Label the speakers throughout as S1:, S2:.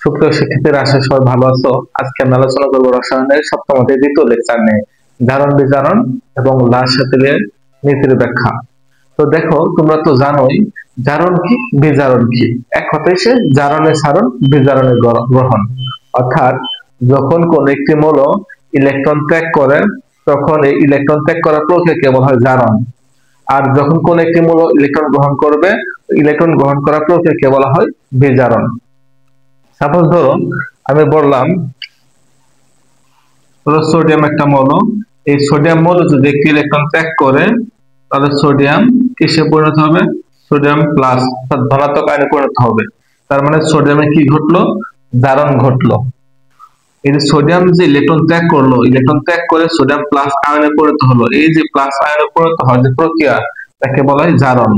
S1: সুপ্রিয় শিক্ষার্থীরা, আশা সবাই ভালো আছো। আজকে আমরা আলোচনা করবো রসায়নের সপ্তম অধ্যায়ের দ্বিতীয় লেকচার নিয়ে, জারণ বিজারণ এবং লাল-সাতিলের নীতির ব্যাখ্যা। তো দেখো, তোমরা তো জানোই জারণ কি বিজারণ কি। এক কথায় সে জারণের সারণ, বিজারণের গ্রহণ। অর্থাৎ যখন কোন একটি মৌল ইলেকট্রন ত্যাগ করে তখন এই ইলেকট্রন ত্যাগ করার প্রক্রিয়াকে বলা হয় জারণ। আর যখন কোন একটি মৌল ইলেকট্রন গ্রহণ করবে, ইলেকট্রন গ্রহণ করার প্রক্রিয়াকে বলা হয় বিজারণ। সাপোজ ধরো আমি বললাম সোডিয়াম একটা মৌল, এই সোডিয়াম মৌল যদি একটি ইলেকট্রন ত্যাগ করে তাহলে সোডিয়াম কিসে পরিণত হবে? সোডিয়াম প্লাস অর্থাৎ ধনাত্মক আয়নে পরিণত হবে। তার মানে সোডিয়ামে কি ঘটলো? জারণ ঘটলো। এই যে সোডিয়াম যে ইলেকট্রন ত্যাগ করলো, ইলেকট্রন ত্যাগ করে সোডিয়াম প্লাস আয়নে পরিণত হলো, এই যে প্লাস আয়নে পরিণত হওয়ার যে প্রক্রিয়া তাকে বলা হয় জারণ।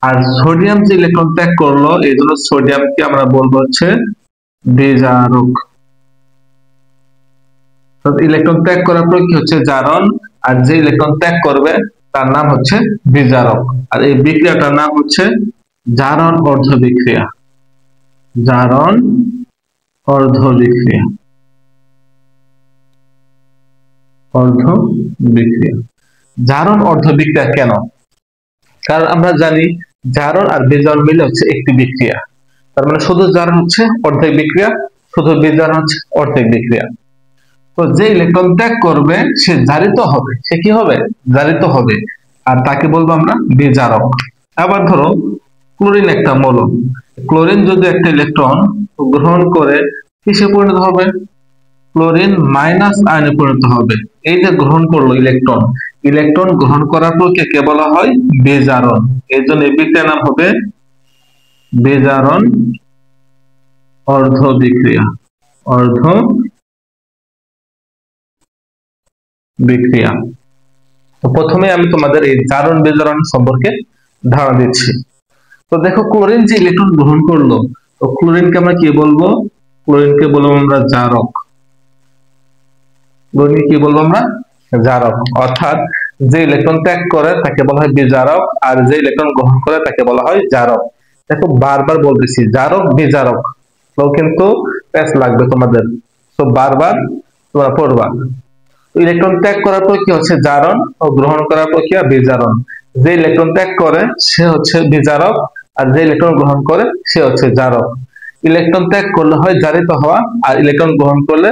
S1: আর সোডিয়াম যে ইলেকট্রন ত্যাগ করলো, এই জন্য সোডিয়ামকে আমরা বলবো হচ্ছে বিজারক। ইলেকট্রন ত্যাগ করার প্রক্রিয়া হচ্ছে জারণ, আর যে ইলেকট্রন ত্যাগ করবে তার নাম হচ্ছে বিজারক। আর এই বিক্রিয়াটার নাম হচ্ছে জারণ অর্ধ বিক্রিয়া। জারণ অর্ধ বিক্রিয়া। অর্ধ বিক্রিয়া। জারণ অর্ধ বিক্রিয়া কেন? কারণ আমরা জানি জারণ আর বিজারণ মিলে হচ্ছে একটি বিক্রিয়া। তার মানে শুধু জারণ হচ্ছে অর্ধেক বিক্রিয়া, শুধু বিজারণ হচ্ছে অর্ধেক বিক্রিয়া। তো যে ইলেকট্রন ত্যাগ করবে সে জারিত হবে। সে কি হবে? জারিত হবে। আর তাকে বলবো আমরা বিজারক। আবার ধরো ক্লোরিন একটা মৌল, ক্লোরিন যদি একটা ইলেকট্রন গ্রহণ করে কিসে পরিণত হবে? ক্লোরিন মাইনাস আয়নে পরিণত হবে। এই যে গ্রহণ করলো ইলেকট্রন, ইলেকট্রন গ্রহণ করার প্রক্রিয়াকে বলা হয় বিজারণ। এই জন্য এই বিক্রিয়ার নাম হবে বিজারণ অর্ধ বিক্রিয়া। অর্ধ বিক্রিয়া। তো প্রথমে আমি তোমাদের এই জারণ বিজারণ সম্পর্কে ধারণা দিচ্ছি। তো দেখো, ক্লোরিন যে ইলেকট্রন গ্রহণ করলো, তো ক্লোরিনকে আমরা কি বলবো? ক্লোরিনকে বলবো আমরা জারক। ক্লোরিন কি বলবো আমরা? জারক। অর্থাৎ যে ইলেকট্রন ত্যাগ করে তাকে বলা হয় বিজারক, আর যে ইলেকট্রন গ্রহণ করে তাকে বলা হয় জারক। দেখো, বারবার বলতেছি জারক বিজারক, তো কিন্তু প্যাচ লাগবে তোমাদের, তো বারবার তোমরা পড়বা। ইলেকট্রন ত্যাগ করার প্রক্রিয়া হচ্ছে জারণ ও গ্রহণ করার প্রক্রিয়া বিজারণ। যে ইলেকট্রন ত্যাগ করে সে হচ্ছে বিজারক, আর যে ইলেকট্রন গ্রহণ করে সে হচ্ছে জারক। ইলেকট্রন ত্যাগ করলে হয় জারিত হওয়া, আর ইলেকট্রন গ্রহণ করলে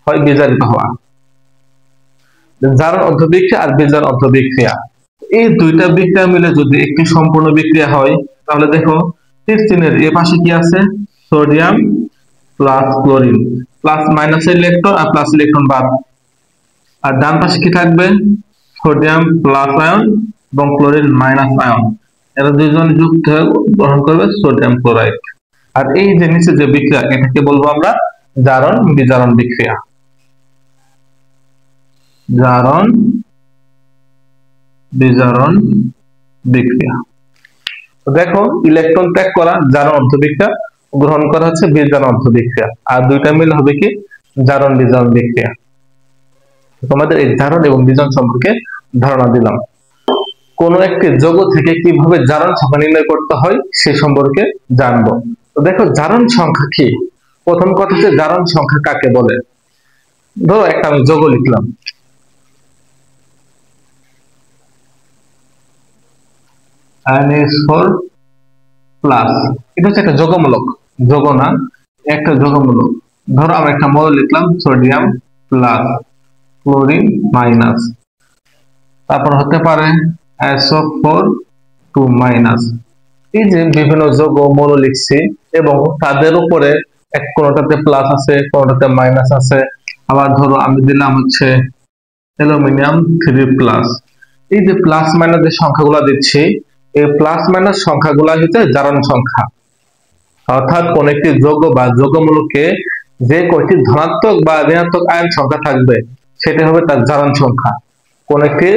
S1: হয় বিজারিত হওয়া। জারণ অর্ধ বিক্রিয়া আর বিজারণ অর্ধ বিক্রিয়া, এই দুইটা বিক্রিয়া মিলে যদি একটি সম্পূর্ণ বিক্রিয়া হয়, তাহলে দেখো তীর চিহ্নের এ পাশে কি আছে? Sodium plus chlorine, plus minus electron আর প্লাস ইলেকট্রন বাদ। আর ডান পাশে কি থাকবে? সোডিয়াম প্লাস আয়ন এবং ক্লোরিন মাইনাস আয়ন। এরা দুইজন যুক্ত হয়ে গ্রহণ করবে সোডিয়াম ক্লোরাইড। আর এই যে নিচে যে বিক্রিয়া, এটাকে বলবো আমরা জারণ বিজারণ বিক্রিয়া। জারণ বিজারণ বিক্রিয়া। তো দেখো, ইলেকট্রন ত্যাগ করা জারণ অর্ধ বিক্রিয়া, গ্রহণ করা হচ্ছে বিজারণ অর্ধ বিক্রিয়া, আর দুইটা মিল হবে কি? জারণ বিজারণ বিক্রিয়া। তোমাদের এই জারণ এবং বিজারণ সম্পর্কে ধারণা দিলাম। কোন একটি যৌগ থেকে কিভাবে জারণ সংখ্যা নির্ণয় করতে হয় সে সম্পর্কে জানবো। তো দেখো, জারণ সংখ্যা কি? প্রথম কথা হচ্ছে জারণ সংখ্যা কাকে বলে। ধরো একটা আমি যৌগ লিখলাম, NH4+, এটা হচ্ছে একটা যৌগমূলক, যৌগ না, একটা যৌগমূলক। ধরো আমরা একটা মৌল লিখলাম সোডিয়াম প্লাস ক্লোরিন মাইনাস, তারপর হতে পারে SO4 2-। এই যে বিভিন্ন যৌগ মৌল লিখছি এবং তাদের উপরে কোনটাতে প্লাস আছে, কোনটাতে মাইনাস আছে। আবার ধরো আমি দিলাম হচ্ছে অ্যালুমিনিয়াম 3+। এই যে প্লাস মাইনাস যে সংখ্যাগুলো দিচ্ছি, এই প্লাস মাইনাস সংখ্যাগুলো হচ্ছে জারণ সংখ্যা। অর্থাৎ কোন একটি যৌগ বা যৌগমূলকে যে কয়টি ধনাত্মক বা ঋণাত্মক আয়ন সংখ্যা থাকবে সেটা হবে তার জারণ সংখ্যা। কোন একটি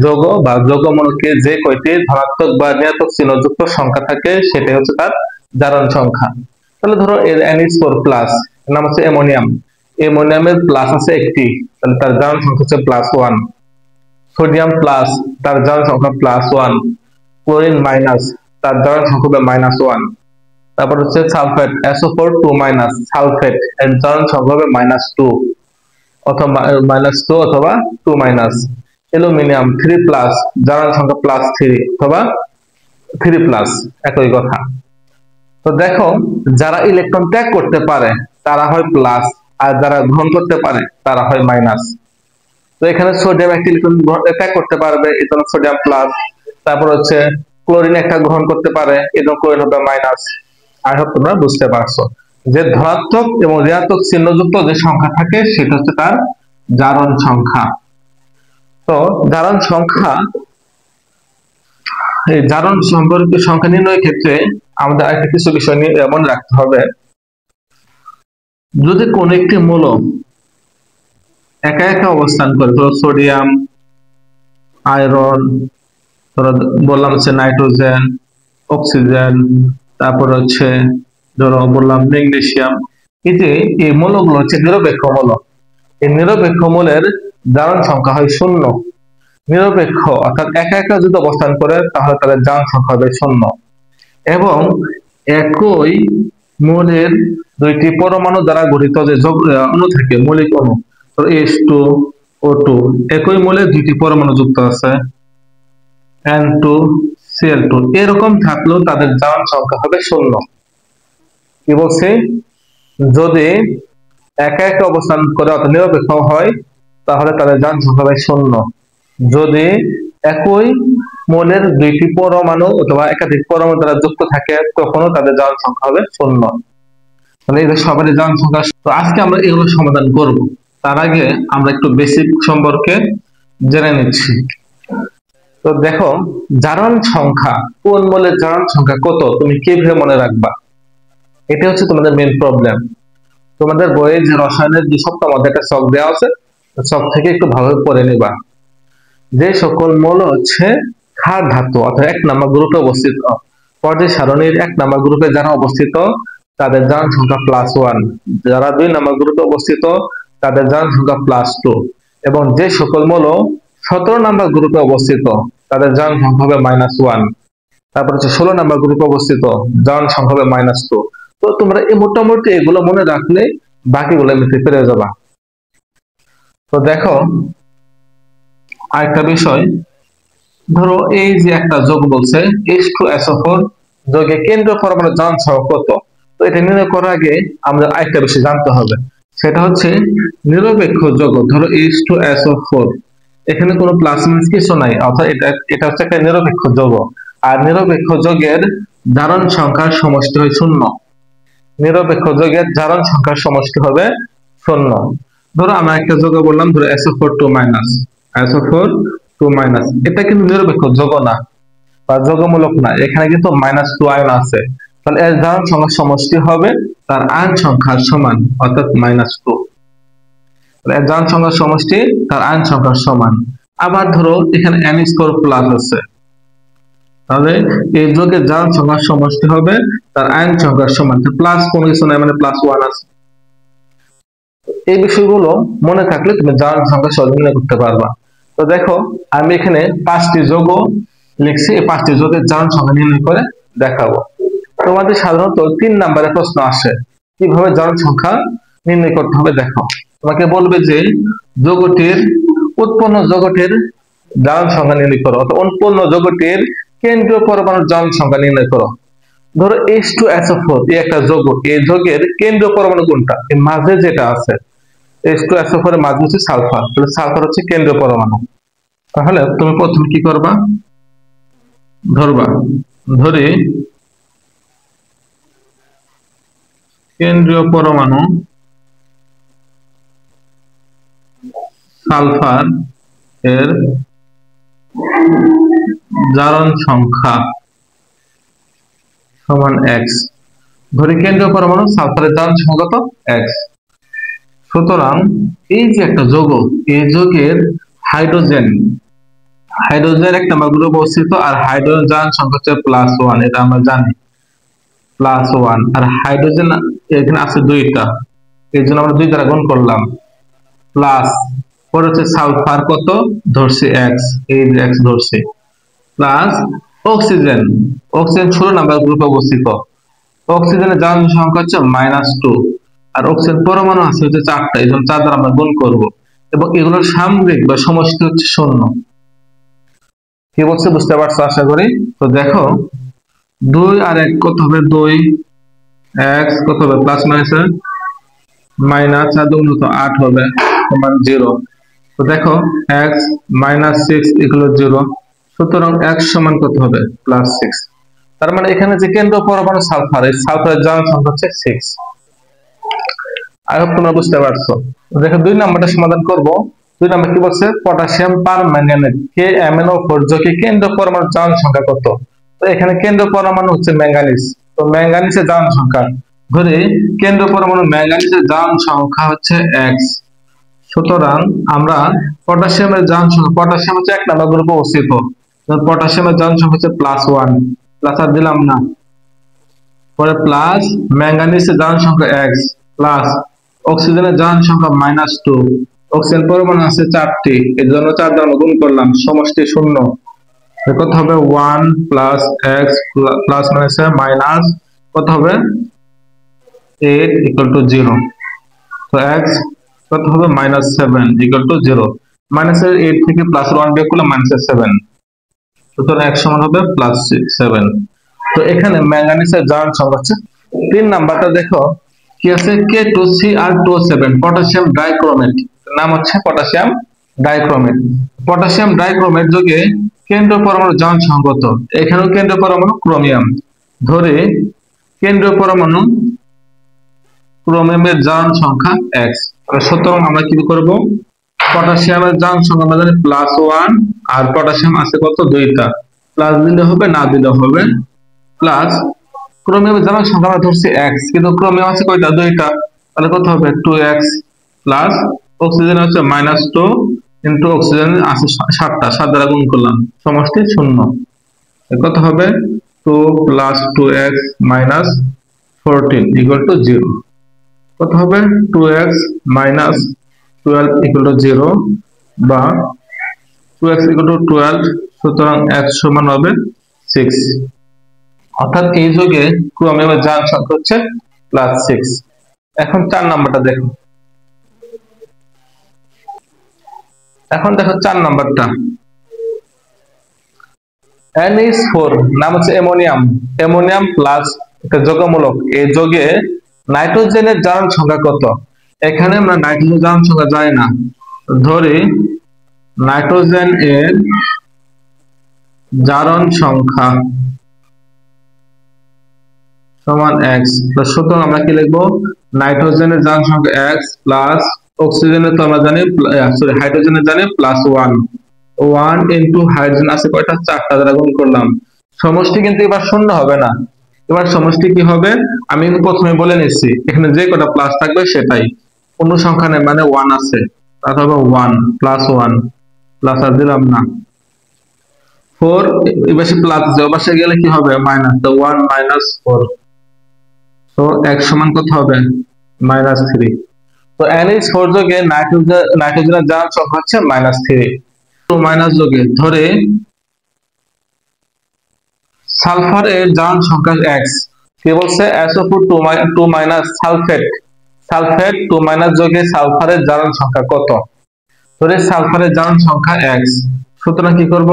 S1: যৌগ বা যৌগমূলকে যে কয়টি ধনাত্মক বা ঋণাত্মক চিহ্নযুক্ত সংখ্যা থাকে সেটা হচ্ছে তার জারণ সংখ্যা। তাহলে ধরো এর NH4+, এর নাম হচ্ছে অ্যামোনিয়াম, অ্যামোনিয়ামের প্লাস আছে একটি, তাহলে তার জারণ সংখ্যা হচ্ছে +1। সোডিয়াম প্লাস, তার জারণ সংখ্যা +1। ক্লোরিন মাইনাস, তার জারণ সংখ্যা হবে -1। তারপর হচ্ছে সালফেট SO4 2 মাইনাস, সালফেট এর জারণ সংখ্যা হবে -2 অথবা -2 অথবা 2 মাইনাস। অ্যালুমিনিয়াম 3 প্লাস, জারণ সংখ্যা +3 অথবা 3 প্লাস, একই কথা। তো দেখো, যারা ইলেকট্রন ত্যাগ করতে পারে তারা হয় প্লাস, আর যারা গ্রহণ করতে পারে তারা হয় মাইনাস। তো এখানে সোডিয়াম একটা ইলেকট্রন ত্যাগ করতে পারবে, এজন্য সোডিয়াম প্লাস। তারপর হচ্ছে ক্লোরিন একটা গ্রহণ করতে পারে, এজন্য ক্লোরিন হবে মাইনাস। আই হোপ তোমরা বুঝতে পারছো যে ধনাত্মক এবং ঋণাত্মক চিহ্নযুক্ত যে সংখ্যা থাকে সেটা হচ্ছে তার জারণ সংখ্যা। তো জারণ সংখ্যা, এই জারণ সম্পর্কিত সংখ্যা নির্ণয়ের ক্ষেত্রে আমাদের আরেকটা কিছু বিষয় নিয়ে মনে রাখতে হবে। যদি কোন একটি মৌল একা একা অবস্থান করে, ধরো সোডিয়াম, আয়রন, ধরো বললাম হচ্ছে নাইট্রোজেন, অক্সিজেন, তারপর হচ্ছে ধরো বললাম ম্যাগনেসিয়াম, এই মৌলগুলো হচ্ছে নিরপেক্ষ মৌল। এই নিরপেক্ষ মৌলের জারণ সংখ্যা হয় 0। নিরপেক্ষ অর্থাৎ একা একা যদি অবস্থান করে তাহলে তাদের জারণ সংখ্যা হবে 0। এবং একই মৌলের দুইটি পরমাণু দ্বারা গঠিত যে অণু থাকে, মৌলিক অণু, H2O2, একই মৌলের দুইটি পরমাণু যুক্ত আছে, N2Cl2, এরকম থাকলেও তাদের জারণ সংখ্যা হবে 0। কি বলছি? যদি একা একা অবস্থান করে অর্থাৎ নিরপেক্ষ হয় তাহলে তাদের জারণ সংখ্যা হবে 0। যদি একই মৌলের দুইটি পরমাণু অথবা একাধিক পরমাণু দ্বারা যুক্ত থাকে তখনও তাদের জারণ সংখ্যা হবে 0। তাহলে এদের সবারই জারণ সংখ্যা। তো আজকে আমরা এগুলো সমাধান করব, তার আগে আমরা একটু বেসিক সম্পর্কে জেনে নিচ্ছি। তো দেখো, জারণ সংখ্যা, কোন মৌলের জারণ সংখ্যা কত তুমি কিভাবে মনে রাখবা, এটা হচ্ছে তোমাদের মেইন প্রবলেম। তোমাদের বইয়ে যে রসায়নের যে সপ্তাহ মধ্যে একটা ছক দেওয়া আছে, ছক থেকে একটু ভালোভাবে পড়ে নিবা। যে সকল মৌল হচ্ছে ক্ষার ধাতু অর্থাৎ 1 নম্বর গ্রুপে অবস্থিত, পর্যায় সারণীর 1 নম্বর গ্রুপে যারা অবস্থিত তাদের জারণ সংখ্যা +1, যারা 2 নম্বর গ্রুপে অবস্থিত তাদের জারণ সংখ্যা +2, এবং যে সকল মৌল 17 নম্বর গ্রুপে অবস্থিত তাদের জারণ সংখ্যা হবে -1। তারপর হচ্ছে 16 নম্বর গ্রুপে অবস্থিত, জারণ সংখ্যা হবে -2। তো তোমরা এই মোটামুটি এগুলো মনে রাখলে বাকিগুলো এমনিতে পেরে যাবা। তো দেখো, আরেকটা বিষয়, ধরো এই যে একটা যোগ বলছে H2SO4 যোগে কেন্দ্রীয় পরমাণুর জারণ সংখ্যা কত। তো এটা নির্ণয় করার আগে আমাদের আরেকটা বিষয় জানতে হবে, সেটা হচ্ছে নিরপেক্ষ যোগ। ধরো H2SO4, এখানে কোনো প্লাস মাইনাস কিছু নাই, অর্থাৎ এটা হচ্ছে একটা নিরপেক্ষ যোগ। আর নিরপেক্ষ যোগের জারণ সংখ্যার সমষ্টি হয় 0। নিরপেক্ষ যোগের জারণ সংখ্যার সমষ্টি হবে 0। ধরো আমরা একটা যোগ বললাম, ধরো SO4 2 মাইনাস, SO4 2 মাইনাস, এটা কিন্তু নিরপেক্ষ যোগ না বা যোগমূলক না, এখানে কিন্তু -2 আয়ন আছে। তাহলে এর জারণ সংখ্যার সমষ্টি হবে তার আয়ন সংখ্যার সমান, অর্থাৎ -2। এর জারণ সংখ্যার সমষ্টি তার আয়ন সংখ্যার সমান। আবার ধরো এখানে N² প্লাস আছে, তাহলে এই যোগের জারণ সংখ্যার সমষ্টি হবে তার আয়ন সংখ্যার সমান। প্লাস কোনো কিছু নাই, মানে +1 আছে। এই বিষয়গুলো মনে থাকলে তুমি জারণ সংখ্যা সহজে নির্ণয় করতে পারবা। তো দেখো, আমি এখানে 5টি যোগ লিখছি, এই 5টি যোগের জারণ সংখ্যা নির্ণয় করে দেখাবো। তোমাদের সাধারণত 3 নম্বরের প্রশ্ন আসে, কিভাবে জারণ সংখ্যা নির্ণয় করতে হবে। দেখো, তোমাকে বলবে যে যৌগটির উৎপন্ন যৌগটির জারণ সংখ্যা নির্ণয় করো, অথবা উৎপন্ন যৌগটির কেন্দ্রীয় পরমাণুর জারণ সংখ্যা নির্ণয় করো। ধরো H2SO4 এই একটা যৌগ, এই যৌগের কেন্দ্রীয় পরমাণু কোনটা, এর মাঝে যেটা আছে, H2SO4 এর মাঝে হচ্ছে সালফার, তাহলে সালফার হচ্ছে কেন্দ্রীয় পরমাণু। তাহলে তুমি প্রথমে কি করবা, ধরবা, ধরে কেন্দ্রীয় পরমাণু সালফার এর জারণ সংখ্যা সমান x। ধরি কেন্দ্রীয় পরমাণু সালফারের জারণ সংখ্যা কত, x। সুতরাং এই যে একটা যৌগ, এই যৌগের হাইড্রোজেন 1 নম্বর গ্রুপে অবস্থিত, আর হাইড্রোজেন জারণ সংখ্যা হচ্ছে +1, এটা আমরা জানি, +1। আর হাইড্রোজেন এখানে আছে 2টা, এই জন্য আমরা 2 দ্বারা গুণ করলাম, প্লাস পরে হচ্ছে সালফার কত ধরছি x, এই x ধরছি, প্লাস অক্সিজেন, অক্সিজেন 16 নম্বর গ্রুপে অবস্থিত, অক্সিজেনের জারণ সংখ্যা হচ্ছে -2, আর অক্সিজেন পরমাণু আছে হচ্ছে 4টা, এই জন্য 4 দ্বারা আমরা গুণ করব, এবং এগুলোর সামগ্রিক বা সমষ্টি হচ্ছে 0। কি বলছে বুঝতে পারছো আশা করি। তো দেখো 2 আর 1 কত হবে, 2 x কত হবে, প্লাস মাইনাস মাইনাস 4 2 তো 8 হবে, সমান 0। তো দেখো x -6 = 0, সুতরাং x সমান কত হবে, +6। তার মানে এখানে যে কেন্দ্র পরমাণু সালফার, এই সালফারের জারণ সংখ্যা হচ্ছে 6। আই হোপ তোমরা বুঝতে পারছো। দেখো 2 নম্বরটা সমাধান করব। 2 নম্বর কি বলছে, পটাশিয়াম পারম্যাঙ্গানেট KMnO4 যৌগের কেন্দ্র পরমাণু জারণ সংখ্যা কত। তো এখানে কেন্দ্র পরমাণু হচ্ছে ম্যাঙ্গানিজ, তো ম্যাঙ্গানিজের জারণ সংখ্যা ধরে কেন্দ্র পরমাণু ম্যাঙ্গানিজের জারণ সংখ্যা হচ্ছে x। সুতরাং আমরা পটাশিয়ামের জারণ সংখ্যা, পটাশিয়াম হচ্ছে 1 নম্বর গ্রুপে অবস্থিত, পটাশিয়ামের জারণ সংখ্যা হচ্ছে +1, প্লাস আর দিলাম না, পরে প্লাস ম্যাঙ্গানিজের জারণ সংখ্যা x, প্লাস অক্সিজেনের জারণ সংখ্যা -2, অক্সিজেন পরমাণু আছে 4টি, এর জন্য 4 দ্বারা গুণ করলাম, সমষ্টি 0। কত হবে 1 প্লাস x প্লাস মাইনাস কত হবে 8 = 0। তো x কত হবে -7 = 0, -8 থেকে +1 বিয়োগ করলে -7, সুতরাং x সমান হবে +7। তো এখানে ম্যাঙ্গানিজের জারণ সংখ্যা হচ্ছে। 3 নাম্বারটা দেখো কি আছে, K2Cr2O7 পটাশিয়াম ডাইক্রোমেট, নাম হচ্ছে পটাশিয়াম ডাইক্রোমেট। পটাশিয়াম ডাইক্রোমেট যৌগে কেন্দ্রীয় পরমাণু জারণ সংখ্যা কত। এখানেও কেন্দ্রীয় পরমাণু ক্রোমিয়াম, ধরে কেন্দ্রীয় পরমাণু ক্রোমিয়ামের জারণ সংখ্যা x। সুতরাং আমরা কি করব, পটাশিয়ামের জারণ সংখ্যা আমরা জানি +1, আর পটাশিয়াম আছে কত, 2টা, প্লাস দিলে হবে না দিলে হবে, প্লাস ক্রোমিয়ামের জারণ সংখ্যা আমরা ধরছি x, কিন্তু ক্রোমিয়াম আছে কয়টা, 2টা, তাহলে কত হবে 2x, প্লাস অক্সিজেন হচ্ছে -2 ইনটু অক্সিজেন আছে 7টা, 7 দ্বারা গুণ করলাম, সমষ্টি 0। কত হবে 2 + 2x - 14 = 0। কত হবে 2x - 12 = 0, বা 2x = 12, সুতরাং x সমান হবে 6। অর্থাৎ এই যৌগে ক্রোমিয়ামের জারণ সংখ্যা হচ্ছে +6। এখন 4 নাম্বারটা দেখো। এখন দেখো 4 নাম্বারটা, NH4 নাম হচ্ছে অ্যামোনিয়াম, অ্যামোনিয়াম প্লাস একটা যৌগমূলক, এই যৌগে নাইট্রোজেনের জারণ সংখ্যা কত। এখানে আমরা নাইট্রোজেনের জারণ সংখ্যা জানি না, ধরি নাইট্রোজেন এর জারণ সংখ্যা সমান x, সুতরাং আমরা কি লিখবো, নাইট্রোজেনের জারণ সংখ্যা x প্লাস অক্সিজেনের তো আমরা জানি, সরি হাইড্রোজেনের জানি +1, 1 ইনটু হাইড্রোজেন আছে কয়টা, 4টা, দ্বারা গুণ করলাম, সমষ্টি কিন্তু এবার 0 হবে না, এবার সমষ্টি কি হবে, আমি কিন্তু প্রথমে বলে নিচ্ছি, এখানে যে কটা প্লাস থাকবে সেটাই, পূর্ণ সংখ্যা নেই মানে 1 আছে, তাহলে হবে 1 +1, প্লাস আর দিলাম না, 4 এবার প্লাস আছে, ওপাশে গেলে কি হবে মাইনাস, তো 1 - 4, তো x সমান কত হবে -3। তো NH4 যৌগে নাইট্রোজেনের জারণ সংখ্যা হচ্ছে -3। তো মাইনাস যৌগে ধরে সালফারের জারণ সংখ্যা x, কি বলছে SO4 সালফেট, সালফেট 2- যৌগে সালফারের জারণ সংখ্যা কত। ধরে সালফারের জারণ সংখ্যা x, সুতরাং কি করব,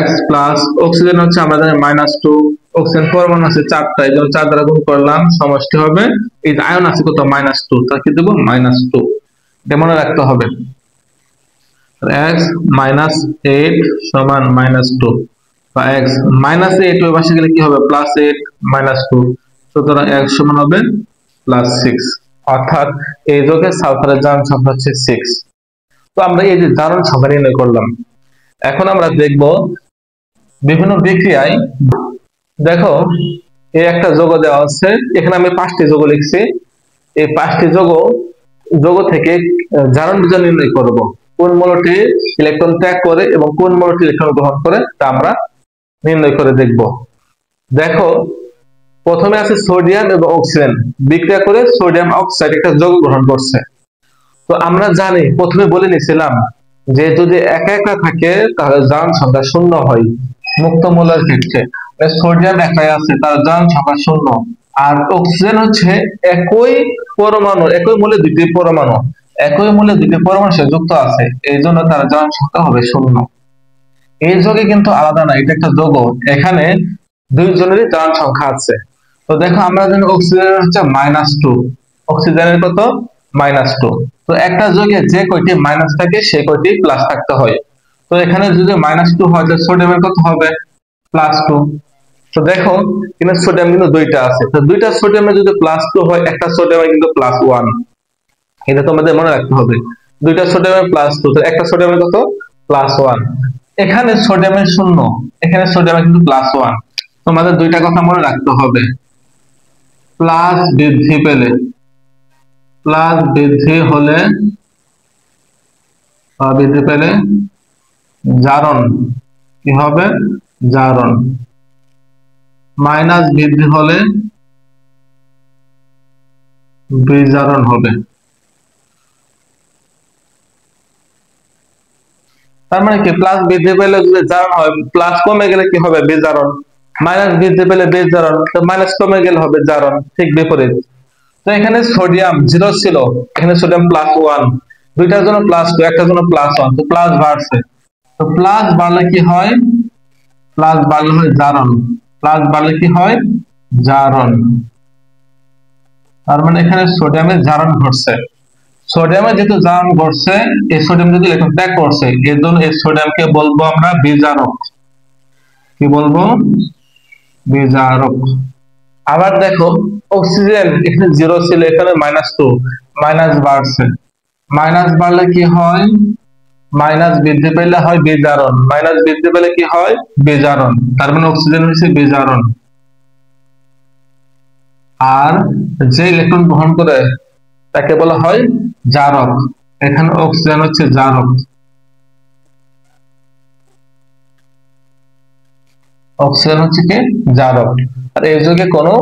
S1: x প্লাস অক্সিজেন হচ্ছে আমরা জানি -2, অক্সিজেন পরমাণু আছে 4টা, এই জন্য 4 দ্বারা গুণ করলাম, সমষ্টি হবে, এই আয়ন আছে কত -2, তাহলে কি দেব -2, এটা মনে রাখতে হবে। x -8 সমান -2, বা x -8 ওই পাশে গেলে কি হবে +8 - 2, সুতরাং x সমান হবে +6। অর্থাৎ এই যৌগের সালফারের জারণ সংখ্যা হচ্ছে 6। তো আমরা এই যে জারণ সংখ্যা নির্ণয় করলাম, এখন আমরা দেখব বিভিন্ন বিক্রিয়ায়। দেখো এই একটা যৌগ দেওয়া আছে, এখানে আমি 5টি যৌগ লিখছি, এই 5টি যৌগ থেকে জারণ বিজোড় নির্ণয় করব, কোন মৌলটি ইলেকট্রন ত্যাগ করে এবং কোন মৌলটি ইলেকট্রন গ্রহণ করে তা আমরা নির্ণয় করে দেখব। দেখো প্রথমে আছে সোডিয়াম এবং অক্সিজেন, বিক্রিয়া করে সোডিয়াম অক্সাইড একটা যৌগ গ্রহণ করছে। তো আমরা জানি, প্রথমে বলে নিয়েছিলাম যে যদি একা একা থাকে তাহলে জারণ সংখ্যা 0 হয়, মুক্ত মৌলের ক্ষেত্রে সোডিয়াম একাই আছে, তার জারণ সংখ্যা 0, আর অক্সিজেন হচ্ছে একই পরমাণু, একই মূলে দুটি পরমাণু, একই মূলে দুটি পরমাণু সে যুক্ত আছে, এই জন্য তার জারণ সংখ্যা হবে 0। এই যৌগে কিন্তু আলাদা না, এটা একটা যৌগ, এখানে দুইজনেরই জারণ সংখ্যা আছে। তো দেখো আমরা জানি অক্সিজেনের হচ্ছে -2, অক্সিজেনের কত -2। তো একটা যৌগে যে কয়টি মাইনাস থাকে সেই কয়টি প্লাস থাকতে হয়। তো এখানে যদি -2 হয় তাহলে সোডিয়ামের কত হবে +2। তো দেখো কিন্তু সোডিয়াম কিন্তু দুইটা আছে, তো দুইটা সোডিয়ামে যদি +2 হয়, একটা সোডিয়ামে কিন্তু +1, এটা তোমাদের মনে রাখতে হবে। দুইটা সোডিয়ামে +2, তো একটা সোডিয়ামে কত +1। এখানে সোডিয়ামের 0, এখানে সোডিয়ামে কিন্তু +1। তোমাদের দুইটা কথা মনে রাখতে হবে। প্লাস বৃদ্ধি পেলে, প্লাস বৃদ্ধি হলে বৃদ্ধি পেলে জারণ কি হবে, জারণ। মাইনাস বৃদ্ধি হলে বিজারণ হবে। তার মানে কি, প্লাস বৃদ্ধি পেলে যদি জারণ হয়, প্লাস কমে গেলে কি হবে বিজারণ, মাইনাস বৃদ্ধি পেলে বিজারণ, তো মাইনাস কমে গেলে হবে জারণ, ঠিক বিপরীত। তো এখানে সোডিয়াম 0 ছিল, এখানে সোডিয়াম +1, দুইটার জন্য +2, একটার জন্য +1, তো প্লাস বাড়ছে। তো প্লাস বাড়লে কি হয়, প্লাস বাড়লে হয় জারণ, প্লাস বাড়লে কি হয় জারণ। তার মানে এখানে সোডিয়ামের জারণ ঘটছে। সোডিয়ামে যেহেতু জারণ ঘটছে, এই সোডিয়াম যদি ইলেকট্রন ত্যাগ করছে, এর জন্য এই সোডিয়ামকে বলবো আমরা বিজারক। কি বলবো, বিজারক। আবার দেখো অক্সিজেন এখানে 0 ছিল, এখানে -2, মাইনাস বাড়ছে, মাইনাস বাড়লে কি হয়, মাইনাস বৃদ্ধি পেলে হয় বিজারণ, মাইনাস বৃদ্ধি পেলে কি হয় বিজারণ। তার মানে অক্সিজেন হচ্ছে বিজারণ। আর যে ইলেকট্রন গ্রহণ করে তাকে বলা হয় জারক। এখানে অক্সিজেন হচ্ছে জারক, অক্সিজেন হচ্ছে কি জারক। আর এই যুগে কোনো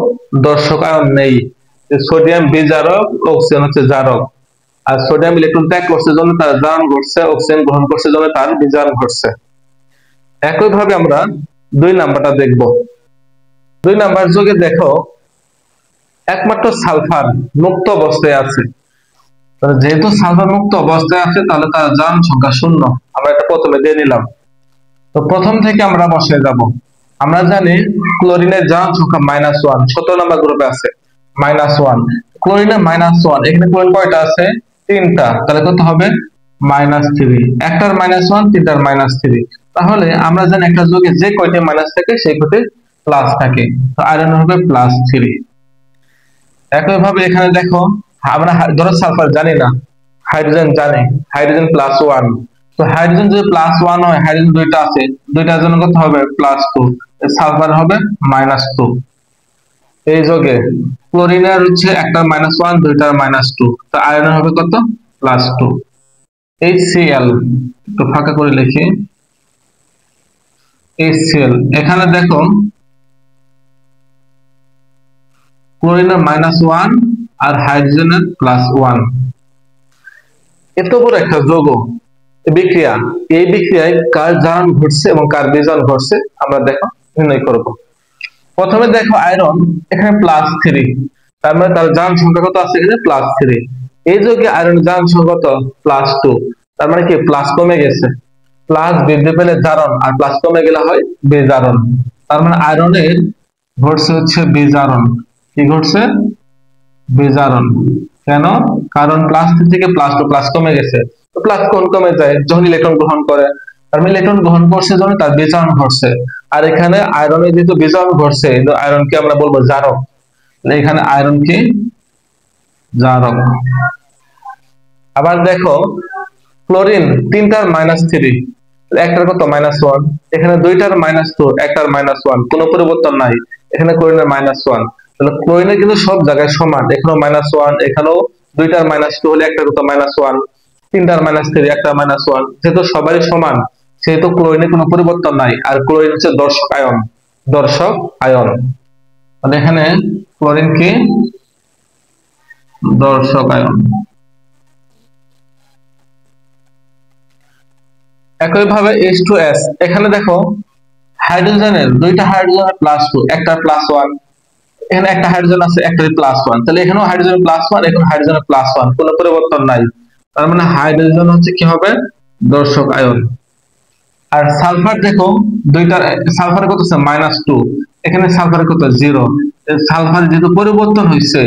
S1: দর্শক আয়ন নেই, সোডিয়াম বিজারক, অক্সিজেন হচ্ছে জারক। আর সোডিয়াম ইলেকট্রন ত্যাগ করছে জন্য তার জারণ ঘটছে, অক্সিজেন গ্রহণ করছে জন্য তার বিজারণ ঘটছে। একই ভাবে আমরা 2 নাম্বারটা দেখব। 2 নাম্বার যুগে দেখো একমাত্র সালফার মুক্ত অবস্থায় আছে। যেহেতু সালফার মুক্ত অবস্থায় আছে, তাহলে তার জারণ সংখ্যা 0, আমরা এটা প্রথমে দিয়ে নিলাম। তো প্রথম থেকে আমরা বসে যাব। আমরা জানি ক্লোরিনের জারণ সংখ্যা -1, 17 নম্বর গ্রুপে আছে -1। ক্লোরিনের -1, এখানে ক্লোরিন কয়টা আছে, 3টা, তাহলে কত হবে -3, একটার -1, তিনটার -3। তাহলে আমরা জানি একটা যৌগে যে কয়টি মাইনাস থাকে সেই কয়টি প্লাস থাকে, তো আয়রন হবে +3। একই ভাবে এখানে দেখো, আমরা ধরো সালফার জানি না, হাইড্রোজেন জানি, হাইড্রোজেন +1। তো হাইড্রোজেন যদি +1 হয়, হাইড্রোজেন দুইটা আছে, দুইটার জন্য কত হবে +2, সালফার হবে -2। এই যোগে ক্লোরিনের হচ্ছে একটা -1, দুইটার -2, তো আয়রন হবে কত +2। HCl একটু ফাঁকা করে লিখি, HCl। এখানে দেখো ক্লোরিনের -1 আর হাইড্রোজেনের +1। এত বড় একটা যৌগ বিক্রিয়া, এই বিক্রিয়ায় কার জারণ ঘটছে এবং কার বিজারণ ঘটছে আমরা দেখো নির্ণয় করব। প্রথমে দেখো আয়রন এখানে +3, তার মানে তার জারণ সংখ্যা কত আছে, এখানে +3। এই যৌগে আয়রন জারণ সংখ্যা কত +2, তার মানে কি প্লাস কমে গেছে, প্লাস বৃদ্ধি পেলে জারণ, আর প্লাস কমে গেলে হয় বিজারণ। তার মানে আয়রনের ঘটছে হচ্ছে বিজারণ। কি ঘটছে, বিজারণ। কেন, কারণ +3 থেকে +2, প্লাস কমে গেছে, তো প্লাস কোন কমে যায় যখন ইলেকট্রন গ্রহণ করে, তার মানে ইলেকট্রন গ্রহণ করছে যখন তার বিজারণ ঘটছে। আর এখানে আয়রনের যেহেতু বিজারণ ঘটছে, আয়রনকে আমরা বলবো জারক, এখানে আয়রন কি জারক। আবার দেখো ক্লোরিন তিনটার -3, একটার কত -1, এখানে দুইটার -2, একটার -1, কোনো পরিবর্তন নাই, এখানে ক্লোরিনের -1। তাহলে ক্লোরিনের কিন্তু সব জায়গায় সমান, এখানেও -1, এখানেও দুইটার -2 হলে একটার কত -1, তিনটার -3, একটার -1, যেহেতু সবারই সমান, সেহেতু ক্লোরিনের কোনো পরিবর্তন নাই। আর ক্লোরিন হচ্ছে দর্শক আয়ন, দর্শক আয়ন। তাহলে এখানে ক্লোরিন কি দর্শক আয়ন। একইভাবে H2S, এখানে দেখো হাইড্রোজেনের দুইটা হাইড্রোজেনের +2, একটা +1, এখানে একটা হাইড্রোজেন আছে, একটা +1, তাহলে এখানেও হাইড্রোজেন +1, এখানে হাইড্রোজেন +1, কোনো পরিবর্তন নাই। তার মানে হাইড্রোজেন হচ্ছে কি হবে, দর্শক আয়ন। আর সালফার দেখো, দুইটা সালফার কত আছে -2, এখানে সালফার কত 0। সালফার যেহেতু পরিবর্তন হয়েছে,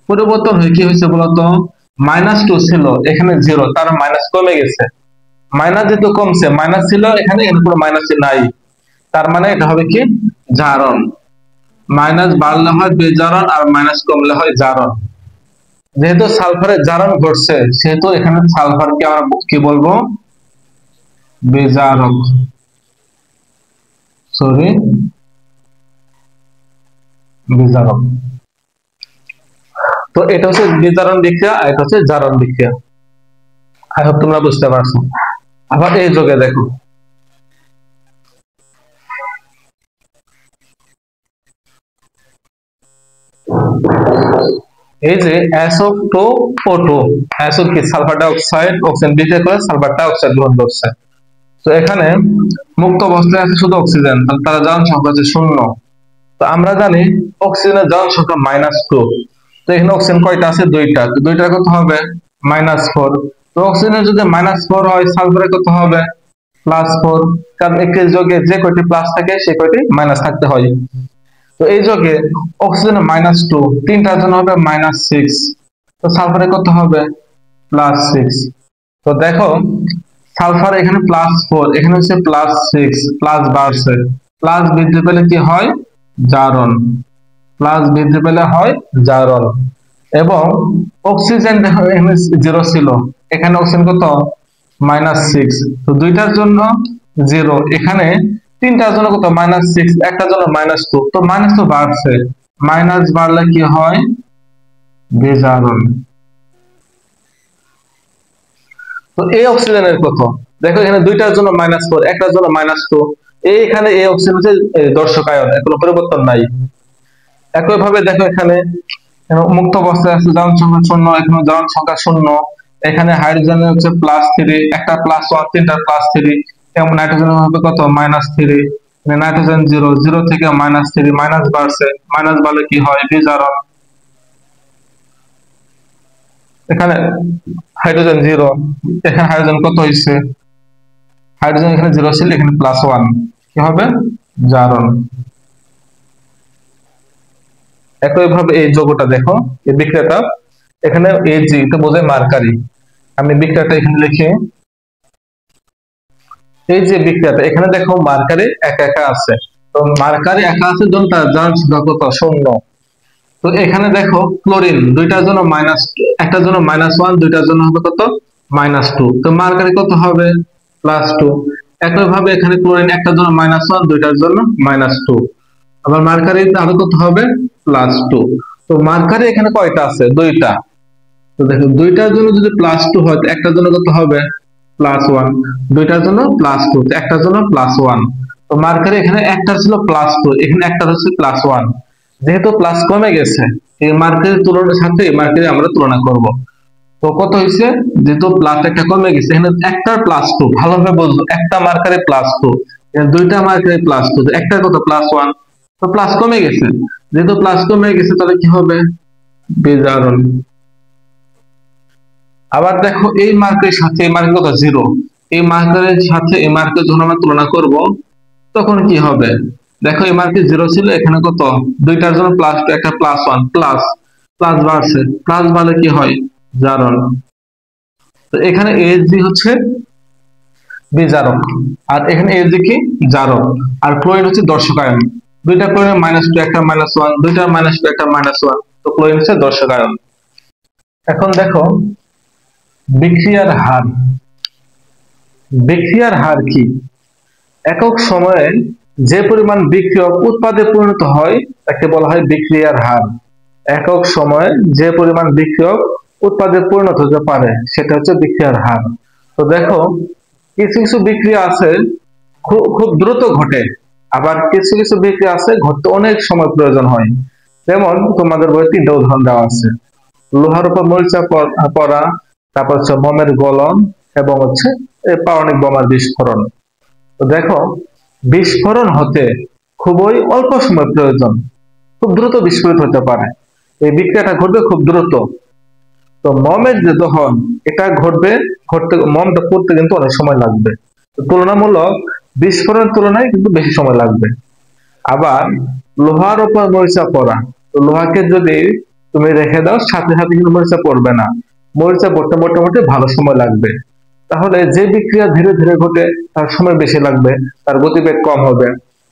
S1: পরিবর্তন হয়ে কি হয়েছে বলতো, -2 ছিল, এখানে 0, তার মাইনাস কমে গেছে। মাইনাস যেহেতু কমছে, মাইনাস ছিল এখানে, এখানে কোনো মাইনাস নাই, তার মানে এটা হবে কি জারণ। মাইনাস বাড়লে হয় বেজারণ, আর মাইনাস কমলে হয় জারণ। যেহেতু সালফারের জারণ ঘটছে, সেহেতু এখানে সালফারকে আমরা কি বলবো, বেজারক, সরি বিজারক। তো এটা হচ্ছে বিজারণ বিক্রিয়া, আর এটা হচ্ছে জারণ বিক্রিয়া। আই হোপ তোমরা বুঝতে পারছো। আবার এই যোগে দেখো, এই যে SO2O2, SO কি সালফার ডাইঅক্সাইড অক্সিজেন বিক্রিয়া করে সালফার ডাইঅক্সাইড গ্রহণ করছে। তো এখানে মুক্ত অবস্থায় আছে শুধু অক্সিজেন, তাহলে তার জারণ সংখ্যা হচ্ছে 0। তো আমরা জানি অক্সিজেনের জারণ সংখ্যা -2। তো এখানে অক্সিজেন কয়টা আছে, দুইটা, তো দুইটার কত হবে -4। তো অক্সিজেনের যদি -4 হয়, সালফারের কত হবে +4, কারণ একটি যোগে যে কয়টি প্লাস থাকে সে কয়টি মাইনাস থাকতে হয়। তো এই যোগে অক্সিজেনের -2, তিনটার জন্য হবে -6, তো সালফারে কত হবে +6। তো দেখো সালফার এখানে +4, এখানে হচ্ছে +6, প্লাস বাড়ছে, প্লাস বৃদ্ধি পেলে কি হয় জারণ, প্লাস বৃদ্ধি পেলে হয় জারণ। এবং অক্সিজেন দেখো এখানে 0 ছিল, এখানে অক্সিজেন কত -6, তো দুইটার জন্য 0, এখানে তিনটার জন্য কত -6, একটার জন্য -2, তো মাইনাস তো বাড়ছে, মাইনাস বাড়লে কি হয় বেজারণ। তো এই অক্সিজেনের কত, দেখো এখানে দুইটার জন্য -4, একটার জন্য -2, এইখানে এই অক্সিজেন হচ্ছে দর্শক আয়ন, কোনো পরিবর্তন নাই। একই ভাবে দেখো এখানে মুক্ত অবস্থায় আছে জারণ সংখ্যা 0, এখানে জারণ সংখ্যা 0। এখানে হাইড্রোজেনের হচ্ছে +3, একটা +1, তিনটা +3, এবং নাইট্রোজেনের হবে কত -3, নাইট্রোজেন 0, 0 থেকে -3, মাইনাস বাড়ছে, মাইনাস বাড়লে কি হয় বিজারণ। এখানে হাইড্রোজেন 0, এখানে হাইড্রোজেন কত হয়েছে, হাইড্রোজেন এখানে 0 ছিল, এখানে +1, কি হবে জারণ। একই ভাবে এই যৌগটা দেখো, এই বিক্রিয়াটা, এখানে Ag তো বোঝায় মার্কারি, আমি বিক্রিয়াটা এখানে লিখি। এই যে বিক্রিয়াটা এখানে দেখো মার্কারি একা একা আছে, তো মার্কারি একা আছে যখন তার জারণ সংখ্যা কত 0। তো এখানে দেখো ক্লোরিন দুইটার জন্য একটার জন্য -1, দুইটার জন্য হবে কত -2, তো মার্কারি কত হবে +2। একই ভাবে এখানে ক্লোরিন একটার জন্য -1, দুইটার জন্য -2, আবার মার্কারি আরো কত হবে +2। তো মার্কারি এখানে কয়টা আছে, দুইটা। তো দেখো দুইটার জন্য যদি +2 হয়, একটার জন্য কত হবে +1, দুইটার জন্য +2, একটার জন্য +1। তো মার্কারি এখানে একটার ছিল +2, এখানে একটার হচ্ছে +1, যেহেতু প্লাস কমে গেছে, এই মার্কারির তুলনার সাথে এই মার্কারি আমরা তুলনা করব। তো কত হয়েছে, যেহেতু প্লাস একটা কমে গেছে, এখানে একটার +2, ভালোভাবে বুঝবো, একটা মার্কারি +2, দুইটা মার্কারি +2, একটা কত +1, তো প্লাস কমে গেছে, যেহেতু প্লাস কমে গেছে তাহলে কি হবে বিজারণ। আবার দেখো এই মার্কের সাথে এই মার্কের কত 0, এই মার্কের সাথে এই মার্কের যখন আমরা তুলনা করব তখন কি হবে, দেখো এই মার্কে 0 ছিল, এখানে কত দুইটার জন্য +2, একটা +1, প্লাস প্লাস বাড়ছে, প্লাস বাড়লে কি হয় জারণ। তো এখানে Ag হচ্ছে বিজারক, আর এখানে Ag কি জারক, আর ক্লোরিন হচ্ছে দর্শক আয়ন। দুইটা ক্লোরিন -2, একটা -1, দুইটা -2, একটা -1, তো ক্লোরিন হচ্ছে দর্শক আয়ন। এখন দেখো বিক্রিয়ার হার, বিক্রিয়ার হার কি, একক সময়ে যে পরিমাণ বিক্রিয়ক উৎপাদে পরিণত হয় তাকে বলা হয় বিক্রিয়ার হার। একক সময়ে যে পরিমাণ বিক্রিয়ক উৎপাদে পরিণত হতে পারে সেটা হচ্ছে বিক্রিয়ার হার। তো দেখো কিছু কিছু বিক্রিয়া আছে খুব খুব দ্রুত ঘটে, আবার কিছু কিছু বিক্রিয়া আছে ঘটতে অনেক সময় প্রয়োজন হয়। যেমন তোমাদের বইয়ে 3টা উদাহরণ দেওয়া আছে, লোহার উপর মরিচা পড়া, তারপর হচ্ছে বোমের গলন, এবং হচ্ছে পারমাণবিক বোমার বিস্ফোরণ। তো দেখো বিস্ফোরণ হতে খুবই অল্প সময় প্রয়োজন, খুব দ্রুত বিস্ফোরিত হতে পারে। এই বিক্রিয়াটা ঘটবে খুব দ্রুত। তো মমের যে দহন, এটা মমটা করতে কিন্তু অনেক সময় লাগবে। তো তুলনামূলক বিস্ফোরণের তুলনায় কিন্তু বেশি সময় লাগবে। আবার লোহার উপর মরিচা পড়া, তো লোহাকে যদি তুমি রেখে দাও সাথে সাথে কিন্তু মরিচা পড়বে না, মরিচা পড়তে মোটামুটি ভালো সময় লাগবে। তাহলে যে বিক্রিয়া ধীরে ধীরে ঘটে তার সময় বেশি লাগবে, তার গতিবেগ কম হবে।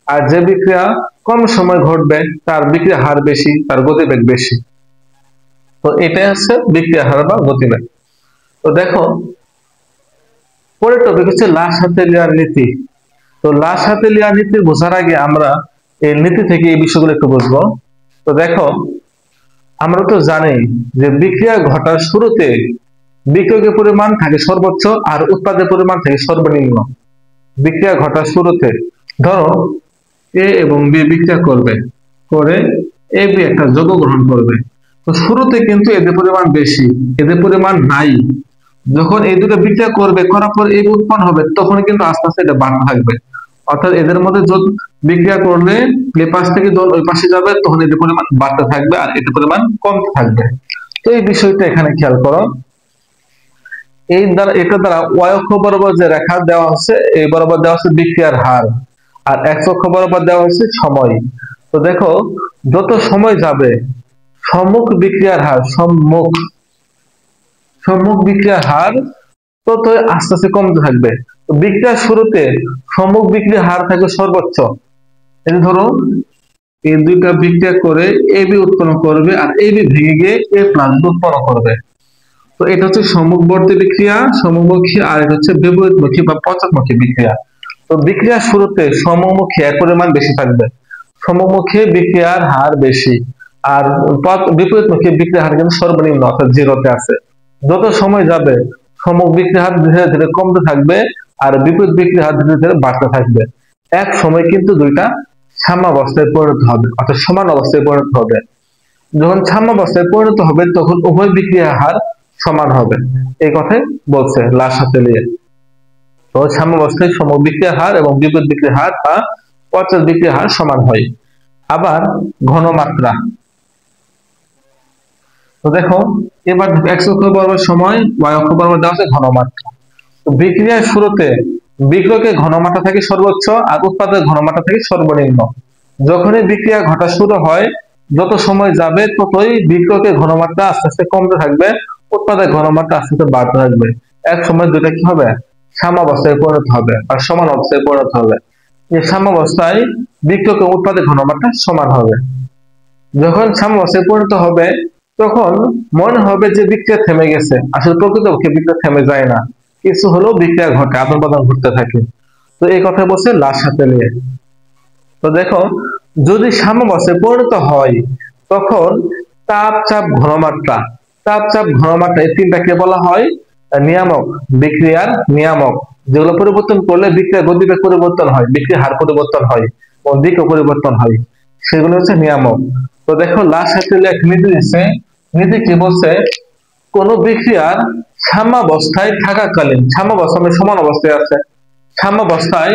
S1: আর যে বিক্রিয়া কম সময় ঘটবে তার বিক্রিয়া হার বেশি, তার গতিবেগ বেশি। তো এটাই হচ্ছে বিক্রিয়া হার বা গতিবেগ। তো দেখো, পরের টপিক হচ্ছে লা-শাতেলিয়ার নীতি। তো লা-শাতেলিয়ার নীতি বোঝার আগে আমরা এই নীতি থেকে এই বিষয়গুলো একটু বুঝবো। তো দেখো, আমরা তো জানি যে বিক্রিয়া ঘটার শুরুতে বিক্রিয়কের পরিমাণ থাকে সর্বোচ্চ আর উৎপাদের পরিমাণ থাকে সর্বনিম্ন। বিক্রিয়া ঘটার শুরুতে ধরো এ এবং বি বিক্রিয়া করবে, করে এ বি একটা যৌগ গ্রহণ করবে। তো শুরুতে কিন্তু এদের পরিমাণ বেশি, এদের পরিমাণ নাই। যখন এই দুটো বিক্রিয়া করবে, করার পর এই উৎপন্ন হবে, তখন কিন্তু আস্তে আস্তে এটা বাড়তে থাকবে। অর্থাৎ এদের মধ্যে বিক্রিয়া করলে এই পাশ থেকে যখন ওই পাশে যাবে তখন এদের পরিমাণ বাড়তে থাকবে আর এদের পরিমাণ কমতে থাকবে। তো এই বিষয়টা এখানে খেয়াল করো। এটা দ্বারা ওয়াই অক্ষ বরাবর যে রেখা দেওয়া হচ্ছে, এই বরাবর দেওয়া হচ্ছে বিক্রিয়ার হার, আর এক্স অক্ষ বরাবর দেওয়া হচ্ছে সময়। তো দেখো, যত সময় যাবে সম্মুখ বিক্রিয়ার হার সম্মুখ বিক্রিয়ার হার তত আস্তে আস্তে কমতে থাকবে। তো বিক্রিয়ার শুরুতে সম্মুখ বিক্রিয়ার হার থাকবে সর্বোচ্চ। এই ধরো এই দুইটা বিক্রিয়া করে এ বি উৎপন্ন করবে আর এ বি ভেঙে গিয়ে এ প্লাস বি উৎপন্ন করবে। তো এটা হচ্ছে সম্মুখবর্তী বিক্রিয়া, সম্মুখমুখী, আর এটা হচ্ছে বিপরীতমুখী বা পশ্চাৎমুখী বিক্রিয়া। তো বিক্রিয়ার শুরুতে সম্মুখমুখী এর পরিমাণ বেশি থাকবে, সম্মুখমুখী বিক্রিয়ার হার বেশি, আর বিপরীতমুখী বিক্রিয়ার হার কিন্তু সর্বনিম্ন অর্থাৎ জিরোতে আছে। যত সময় যাবে সম্মুখ বিক্রিয়ার হার ধীরে ধীরে কমতে থাকবে আর বিপরীত বিক্রিয়ার হার ধীরে ধীরে বাড়তে থাকবে। এক সময় কিন্তু দুইটা সাম্যাবস্থায় পরিণত হবে, অর্থাৎ সমান অবস্থায় পরিণত হবে। যখন সাম্যাবস্থায় পরিণত হবে তখন উভয় বিক্রিয়ার হার সমান হবে। এই কথাই বলছে লা-শাতেলিয়ে। তো সাম্যাবস্থায় সম্মুখ বিক্রিয়ার হার এবং বিপরীত বিক্রিয়ার হার বা পশ্চাৎ বিক্রিয়ার হার সমান হয়। আবার ঘনমাত্রা, তো দেখো এবার এক্স অক্ষ বরাবর সময়, ওয়াই অক্ষ বরাবর দেওয়া আছে ঘনমাত্রা। তো বিক্রিয়ার শুরুতে বিক্রিয়কের ঘনমাত্রা থাকে সর্বোচ্চ আর উৎপাদের ঘনমাত্রা থাকে সর্বনিম্ন। যখনই বিক্রিয়া ঘটা শুরু হয়, যত সময় যাবে ততই বিক্রিয়কের ঘনমাত্রা আস্তে আস্তে কমতে থাকবে, উৎপাদের ঘনমাত্রা আস্তে আস্তে বাড়তে থাকবে। এক সময় দুটা কি হবে, সাম্যাবস্থায় পরিণত হবে আর সমান অবস্থায় পরিণত হবে। এই সাম্যাবস্থায় বিক্রিয়কের উৎপাদের ঘনমাত্রা সমান হবে। যখন সাম্যাবস্থায় পরিণত হবে তখন মনে হবে যে বিক্রিয়া থেমে গেছে, আসলে প্রকৃতপক্ষে বিক্রিয়া থেমে যায় না, কিছু হলেও বিক্রিয়া ঘটে, আদান প্রদান ঘটতে থাকে। তো এই কথা বলছে লা-শাতেলিয়ে। তো দেখো, যদি সাম্যাবস্থায় পরিণত হয় তখন তাপ চাপ ঘনমাত্রা, এই তিনটাকে বলা হয় নিয়ামক, বিক্রিয়ার নিয়ামক, যেগুলো পরিবর্তন করলে বিক্রিয়ার গতিবেগ পরিবর্তন হয়, বিক্রিয়ার হার পরিবর্তন হয় ও দিকও পরিবর্তন হয়, সেগুলো হচ্ছে নিয়ামক। তো দেখো লা-শাতেলিয়ে এক নীতি দিচ্ছে। নীতি কি বলছে, কোন বিক্রিয়ার সাম্যাবস্থায় থাকাকালীন, সাম্যাবস্থা মানে সমান অবস্থায় আছে, সাম্যাবস্থায়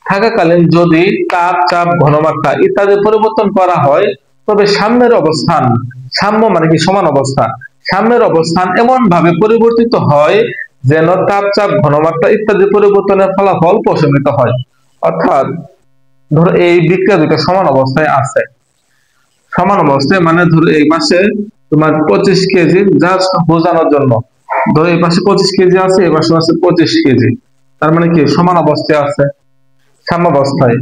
S1: থাকাকালীন যদি তাপ চাপ ঘনমাত্রা ইত্যাদি পরিবর্তন করা হয় তবে সাম্যের অবস্থান, সাম্য মানে কি সমান অবস্থা, সাম্যের অবস্থান এমন ভাবে পরিবর্তিত হয় যেন তাপ চাপ ঘনমাত্রা ইত্যাদি পরিবর্তনের ফলাফল প্রশমিত হয়। অর্থাৎ ধরো এই বিক্রিয়া দুটো সমান অবস্থায় আছে, সমান অবস্থায় মানে ধরো এই পাশে তোমার 25 কেজি, জাস্ট বোঝানোর জন্য, ধরো এই পাশে 25 কেজি আছে, এই পাশে আছে 25 কেজি, তার মানে কি সমান অবস্থায় আছে, সাম্যাবস্থায়।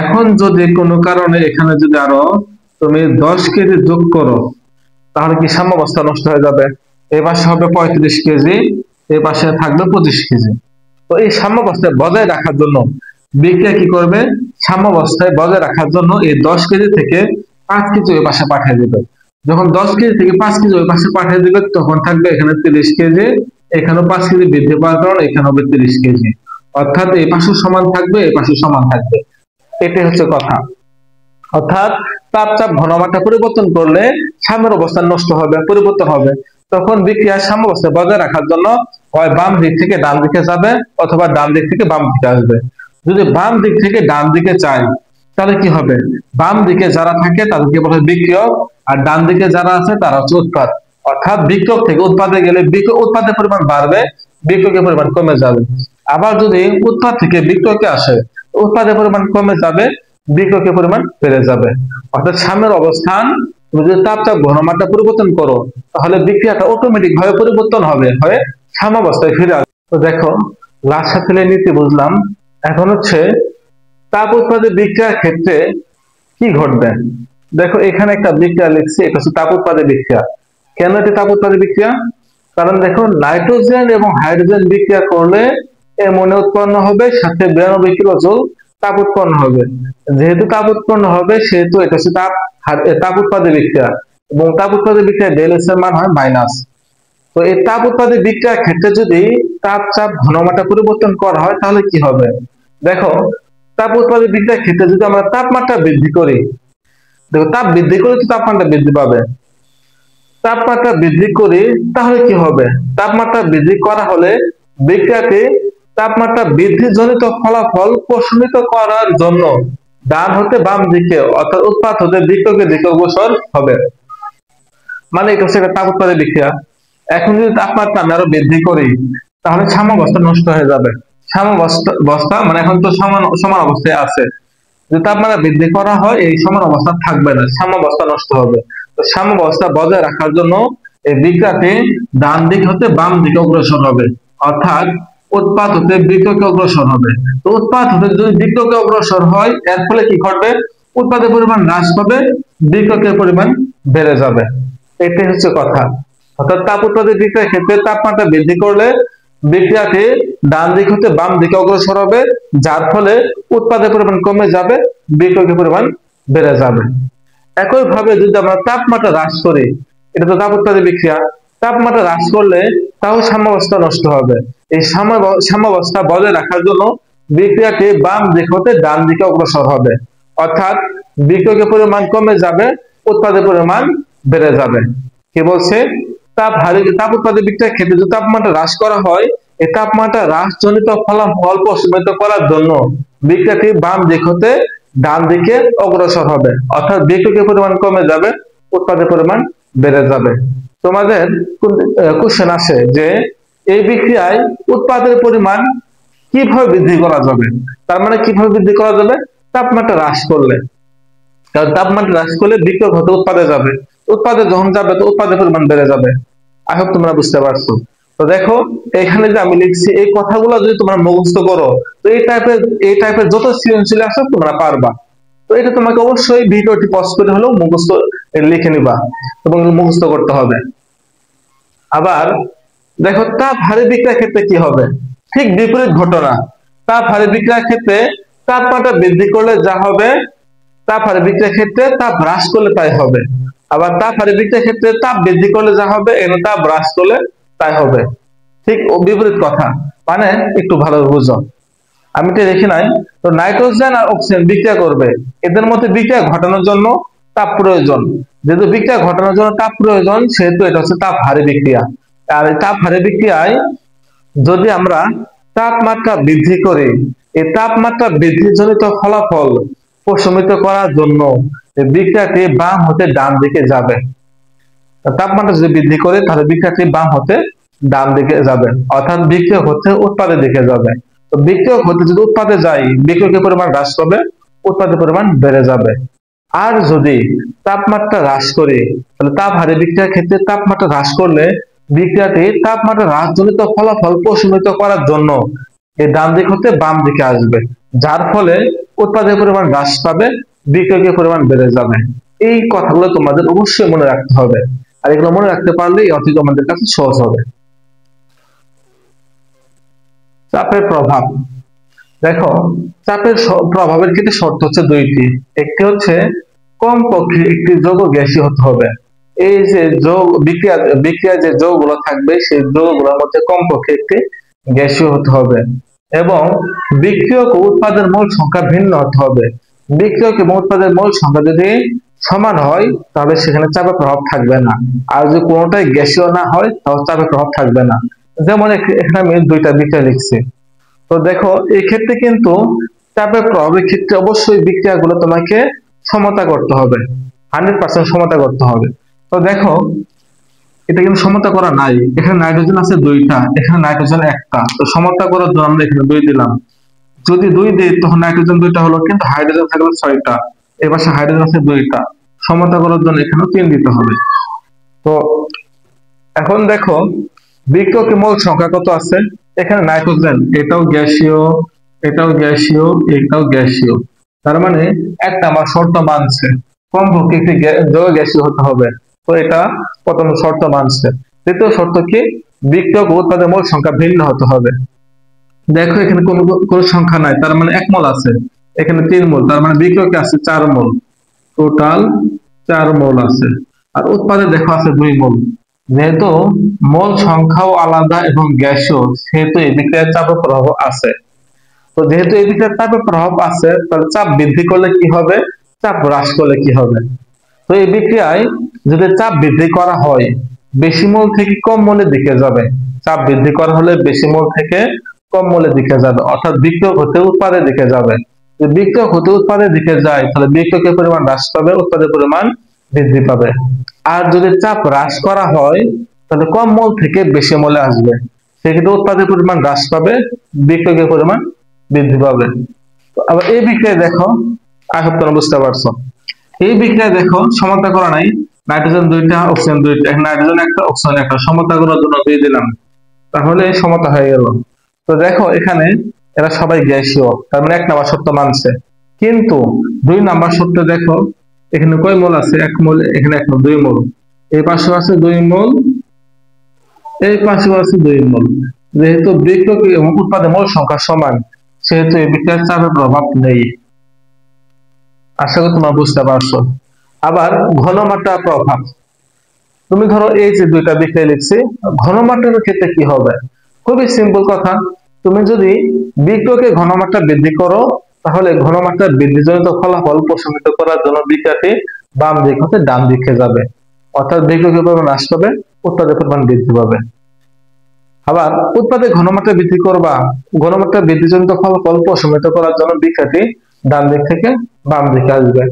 S1: এখন যদি কোনো কারণে এখানে যদি আরো তুমি 10 কেজি যোগ করো তাহলে কি সাম্যাবস্থা নষ্ট হয়ে যাবে। এই পাশে হবে 35 কেজি, এই পাশে থাকবে 25 কেজি। তো এই সাম্যাবস্থায় বজায় রাখার জন্য বিক্রিয়া কি করবে, সাম্যাবস্থায় বজায় রাখার জন্য এই 10 কেজি থেকে 5 কেজি ওই পাশে পাঠিয়ে দেবে। যখন 10 কেজি থেকে 5 কেজি ওই পাশে পাঠিয়ে দেবে তখন থাকবে এখানে 30 কেজি, এখানেও 5 কেজি বৃদ্ধি পাওয়ার কারণে এখানে হবে 30 কেজি। অর্থাৎ এই পাশে সমান থাকবে, এই পাশে সমান থাকবে, এটাই হচ্ছে কথা। অর্থাৎ তাপ চাপ ঘনমাত্রা পরিবর্তন করলে সাম্যের অবস্থান নষ্ট হবে, পরিবর্তন হবে। তখন বিক্রিয়ার সাম্যাবস্থা বজায় রাখার জন্য হয় বাম দিক থেকে ডান দিকে যাবে অথবা ডান দিক থেকে বাম দিকে আসবে। যদি বাম দিক থেকে ডান দিকে চাই তাহলে কি হবে, বাম দিকে যারা থাকে তাদেরকে বলা হয় বিক্রিয়ক, আর ডান দিকে যারা আছে তারা হচ্ছে উৎপাদ। অর্থাৎ বিক্রিয়ক থেকে উৎপাদে গেলে উৎপাদের পরিমাণ বাড়বে, বিক্রিয়কের পরিমাণ কমে যাবে। আবার যদি উৎপাদ থেকে বিক্রিয়কে আসে, উৎপাদের পরিমাণ কমে যাবে, বিক্রিয়কের পরিমাণ বেড়ে যাবে। অর্থাৎ সাম্যের অবস্থান, তুমি যদি তাপ চাপ ঘনমাত্রা পরিবর্তন করো, তাহলে বিক্রিয়াটা অটোমেটিক ভাবে পরিবর্তন হবে, হয়ে সাম্যাবস্থায় ফিরে আসবে। তো দেখো, লাস্ট সার্কেলের নীতি বুঝলাম। এখন হচ্ছে তাপ উৎপাদে বিক্রিয়ার ক্ষেত্রে কি ঘটবে। দেখো, এখানে একটা বিক্রিয়া লিখছি, এটা হচ্ছে তাপ উৎপাদে বিক্রিয়া। কেন এটি তাপ উৎপাদে বিক্রিয়া? কারণ দেখো, নাইট্রোজেন এবং হাইড্রোজেন বিক্রিয়া করলে অ্যামোনিয়া উৎপন্ন হবে, সাথে 92 কিলো জুল তাপ উৎপন্ন হবে। যেহেতু তাপ উৎপন্ন হবে, সেহেতু এটা হচ্ছে তাপ উৎপাদে বিক্রিয়া, এবং তাপ উৎপাদে বিক্রিয়া ΔS এর মান হয় মাইনাস। তো এই তাপ উৎপাদে বিক্রিয়ার ক্ষেত্রে যদি তাপ চাপ ঘনমাত্রা পরিবর্তন করা হয়, তাহলে কি হবে। দেখো, তাপ উৎপাদে বিক্রিয়ার ক্ষেত্রে যদি আমরা তাপমাত্রা বৃদ্ধি করি, দেখো তাপ বৃদ্ধি করে তো তাপমাত্রা বৃদ্ধি পাবে। তাপমাত্রা বৃদ্ধি করি, তাহলে কি হবে, তাপমাত্রা বৃদ্ধি করা হলে বিক্রিয়াটি তাপমাত্রা বৃদ্ধি জনিত ফলাফল প্রশমিত করার জন্য ডান হতে বাম দিকে, অর্থাৎ উৎপাদ হতে বিক্রিয়কের দিকে অগ্রসর হবে। মানে এটা হচ্ছে তাপ উৎপাদে বিক্রিয়া। এখন যদি তাপমাত্রা আমি আরো বৃদ্ধি করি, তাহলে সাম্যাবস্থা নষ্ট হয়ে যাবে। সাম্যাবস্থা মানে এখন তো সমান সমান অবস্থায় আছে, যদি তাপমাত্রা বৃদ্ধি করা হয়, এই সমান অবস্থা থাকবে না, সাম্যাবস্থা নষ্ট হবে। তো সাম্যাবস্থা বজায় রাখার জন্য এই বিক্রিয়াটি ডান দিক হতে বাম দিকে অগ্রসর হবে, অর্থাৎ উৎপাদ হতে বিক্রিয়কে অগ্রসর হবে। তো উৎপাদ হতে যদি বিক্রিয়কে অগ্রসর হয়, এর ফলে কি ঘটবে, উৎপাদের পরিমাণ হ্রাস পাবে, বিক্রিয়কের পরিমাণ বেড়ে যাবে। এটাই হচ্ছে কথা। অর্থাৎ তাপ উৎপাদের বিক্রিয়ার ক্ষেত্রে তাপমাত্রা বৃদ্ধি করলে বিক্রিয়াটি ডান দিক হতে বাম দিকে অগ্রসর হবে, যার ফলে উৎপাদের পরিমাণ কমে যাবে, বিক্রিয়কের পরিমাণ বেড়ে যাবে। একই ভাবে যদি আমরা তাপমাত্রা হ্রাস করি, এটা তো তাপ উৎপাদের বিক্রিয়া, তাপমাত্রা হ্রাস করলে তাও সাম্যাবস্থা নষ্ট হবে। এই সাম্যাবস্থা বজায় রাখার জন্য বিক্রিয়াটি বাম দিক হতে ডান দিকে অগ্রসর হবে, অর্থাৎ বিক্রিয়কের পরিমাণ কমে যাবে, উৎপাদের পরিমাণ বেড়ে যাবে। কি বলছে, তাপ উৎপাদন বিক্রিয়ার ক্ষেত্রে যদি তাপমাত্রা হ্রাস করা হয়, এই তাপমাত্রা হ্রাসজনিত ফলাফল প্রশমিত করার জন্য বিক্রিয়াটি বাম দিক হতে ডান দিকে অগ্রসর হবে, অর্থাৎ বিক্রিয়কের পরিমাণ কমে যাবে, উৎপাদের পরিমাণ বেড়ে যাবে। তোমাদের কোশ্চেন আসে যে এই বিক্রিয়ায় উৎপাদের পরিমাণ কিভাবে বৃদ্ধি করা যাবে। তার মানে কিভাবে বৃদ্ধি করা যাবে, তাপমাত্রা হ্রাস করলে। কারণ তাপমাত্রা হ্রাস করলে বিক্রিয়ক হতে উৎপাদে যাবে, উৎপাদে যখন যাবে তো উৎপাদের পরিমাণ বেড়ে যাবে। আই হোপ তোমরা বুঝতে পারছো। তো দেখো, এখানে যে আমি লিখছি, এই কথাগুলো যদি তোমরা মুখস্থ করো, তো এই টাইপের যত সৃজনশীল আসে তোমরা পারবা। তো এটা তোমাকে অবশ্যই ভিডিওটি পজ করে হলেও মুখস্থ লিখে নিবা এবং মুখস্থ করতে হবে। আবার দেখো, তাপ হারে বিক্রিয়ার ক্ষেত্রে কি হবে, ঠিক বিপরীত ঘটনা। তাপ হারে বিক্রিয়ার ক্ষেত্রে তাপমাত্রা বৃদ্ধি করলে যা হবে, তাপ হারে বিক্রিয়ার ক্ষেত্রে তাপ হ্রাস করলে তাই হবে। আবার তাপ হারে বিক্রিয়ার ক্ষেত্রে তাপ বৃদ্ধি করলে যা হবে, এখানে তাপ হ্রাস করলে তাই হবে। ঠিক বিপরীত কথা, মানে একটু ভালো বুঝো। আমি এটা দেখি নাই। তো নাইট্রোজেন আর অক্সিজেন বিক্রিয়া করবে, এদের মধ্যে বিক্রিয়া ঘটানোর জন্য তাপ প্রয়োজন। যেহেতু বিক্রিয়া ঘটানোর জন্য তাপ প্রয়োজন, সেহেতু এটা হচ্ছে তাপ হারে বিক্রিয়া। আর এই তাপ হারে বিক্রিয়ায় যদি আমরা তাপমাত্রা বৃদ্ধি করি, এই তাপমাত্রা বৃদ্ধিজনিত ফলাফল প্রশমিত করার জন্য বিক্রিয়াটি বাম হতে ডান দিকে যাবে। তাপমাত্রা যদি বৃদ্ধি করে, তাহলে বিক্রিয়াটি বাম হতে ডান দিকে যাবে, অর্থাৎ বিক্রিয়ক হতে উৎপাদের দিকে যাবে। তো বিক্রিয়ক হতে যদি উৎপাদে যায়, বিক্রিয়কের পরিমাণ হ্রাস পাবে, উৎপাদের পরিমাণ বেড়ে যাবে। আর যদি তাপমাত্রা হ্রাস করি, তাহলে তাপ হারে বিক্রিয়ার ক্ষেত্রে তাপমাত্রা হ্রাস করলে বিক্রিয়াটি তাপমাত্রা হ্রাসজনিত ফলাফল প্রশমিত করার জন্য এই ডান দিক হতে বাম দিকে আসবে, যার ফলে উৎপাদের পরিমাণ হ্রাস পাবে, বিক্রিয়কের পরিমাণ বেড়ে যাবে। এই কথাগুলো তোমাদের অবশ্যই মনে রাখতে হবে, আর এগুলো মনে রাখতে পারলে এই অর্থ তোমাদের কাছে সহজ হবে। চাপের প্রভাব। দেখো, চাপের প্রভাবের ক্ষেত্রে শর্ত হচ্ছে দুইটি। একটি হচ্ছে কমপক্ষে একটি যৌগ গ্যাসীয় হতে হবে। এই যে যৌগ বিক্রিয়া যে যৌগগুলো থাকবে, সেই যৌগগুলোর মধ্যে কমপক্ষে একটি গ্যাসীয় হতে হবে, এবং বিক্রিয়ক ও উৎপাদের মোল সংখ্যা ভিন্ন হতে হবে। বিক্রিয়ক এবং উৎপাদের মোল সংখ্যা যদি সমান হয়, তাহলে সেখানে চাপের প্রভাব থাকবে না। আর যদি কোনোটাই গ্যাসীয় না হয়, তাহলে চাপের প্রভাব থাকবে না। যেমন এখানে আমি দুইটা বিক্রিয়া লিখছি। তো দেখো, এই ক্ষেত্রে কিন্তু চাপের প্রভাবের ক্ষেত্রে অবশ্যই বিক্রিয়াগুলো তোমাকে সমতা করতে হবে, 100% সমতা করতে হবে। তো দেখো এটা কিন্তু সমতা করা নাই, এখানে নাইট্রোজেন আছে দুইটা, এখানে নাইট্রোজেন একটা, তো সমতা করার জন্য আমরা এখানে 2 দিলাম। যদি 2 দিই তখন নাইট্রোজেন দুইটা হলো, কিন্তু হাইড্রোজেন থাকলো 6টা, এর পাশে হাইড্রোজেন আছে দুইটা, সমতা করার জন্য এখানেও 3 দিতে হবে। তো এখন দেখো বিক্রিয়কের মোল সংখ্যা কত আছে, এখানে নাইট্রোজেন এটাও গ্যাসীয়, এটাও গ্যাসীয়, এটাও গ্যাসীয়, তার মানে একটা আমার শর্ত মানছে কমপক্ষে একটি গ্যাসীয় হতে হবে। তো এটা প্রথম শর্ত মানছে। দ্বিতীয় শর্ত কি, বিক্রিয়ক ও উৎপাদের মোল সংখ্যা ভিন্ন হতে হবে। দেখো এখানে কোনো সংখ্যা নাই, তার মানে 1 মোল আছে, এখানে 3 মোল, তার মানে বিক্রিয়কে আছে 4 মোল, টোটাল 4 মোল আছে। আর উৎপাদে দেখো আছে 2 মোল। যেহেতু মোল সংখ্যাও আলাদা এবং গ্যাসীয়, সেহেতু এই বিক্রিয়ার চাপের প্রভাব আছে। তো যেহেতু এই বিক্রিয়ার চাপের প্রভাব আছে, তাহলে চাপ বৃদ্ধি করলে কি হবে, চাপ হ্রাস করলে কি হবে। তো এই বিক্রিয়ায় যদি চাপ বৃদ্ধি করা হয়, বেশি মোল থেকে কম মোলের দিকে যাবে। চাপ বৃদ্ধি করা হলে বেশি মোল থেকে কম মোলের দিকে যাবে, অর্থাৎ বিক্রিয়ক হতে উৎপাদের দিকে যাবে। যদি বিক্রিয়ক হতে উৎপাদের দিকে যায়, তাহলে বিক্রিয়কের পরিমাণ হ্রাস পাবে, উৎপাদের পরিমাণ বৃদ্ধি পাবে। আর যদি চাপ হ্রাস করা হয়, তাহলে কম মোল থেকে বেশি মোলে আসবে, সেক্ষেত্রে উৎপাদের পরিমাণ হ্রাস পাবে, বিক্রিয়কের পরিমাণ বৃদ্ধি পাবে। আবার এই বিক্রিয়ায় দেখো, আশা করি বুঝতে পারছো, এই বিক্রিয়ায় দেখো সমতা করা নাই, নাইট্রোজেন দুইটা, অক্সিজেন দুইটা, নাইট্রোজেন একটা, অক্সিজেন একটা, সমতা করার জন্য 2 দিলাম, তাহলে সমতা হয়ে গেল। তো দেখো এখানে এরা সবাই গ্যাসীয়, তার মানে 1 নাম্বার শর্ত মানছে। কিন্তু 2 নাম্বার শর্তে দেখো এখানে কয় মোল আছে, 1 মোল, এখানে 1 মোল, 2 মোল, এই পাশেও আছে 2 মোল, এই পাশেও আছে 2 মোল। যেহেতু বিক্রিয়ক এবং উৎপাদের মোল সংখ্যা সমান, সেহেতু এই বিক্রিয়ার চাপের প্রভাব নেই। আশা করি তোমরা বুঝতে পারছো। আবার ঘনমাত্রার প্রভাব, তুমি ধরো এই যে 2টা বিক্রিয়া লিখছি, ঘনমাত্রার ক্ষেত্রে কি হবে, খুবই সিম্পল কথা। তুমি যদি বিক্রিয়কের ঘনমাত্রা বৃদ্ধি করো, তাহলে ঘনমাত্রা বৃদ্ধিজনিত ফলাফল প্রশমিত করার জন্য বিক্রিয়াটি বাম দিক হতে ডান দিকে যাবে, অর্থাৎ বিক্রিয়কের পরিমাণ হ্রাস পাবে, উৎপাদের পরিমাণ বৃদ্ধি পাবে। আবার উৎপাদের ঘনমাত্রা বৃদ্ধি করবা, ঘনমাত্রা বৃদ্ধিজনিত ফলাফল প্রশমিত করার জন্য বিক্রিয়াটি ডান দিক থেকে বাম দিকে আসবে,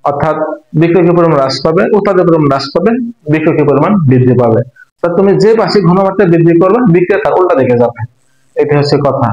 S1: অর্থাৎ বিক্রিয়কের পরিমাণ হ্রাস পাবে, উৎপাদের পরিমাণ হ্রাস পাবে, বিক্রিয়কের পরিমাণ বৃদ্ধি পাবে। তা তুমি যে পাশে ঘনমাত্রা বৃদ্ধি করবে, বিক্রিয়া তার উল্টা দিকে যাবে। এটা হচ্ছে কথা।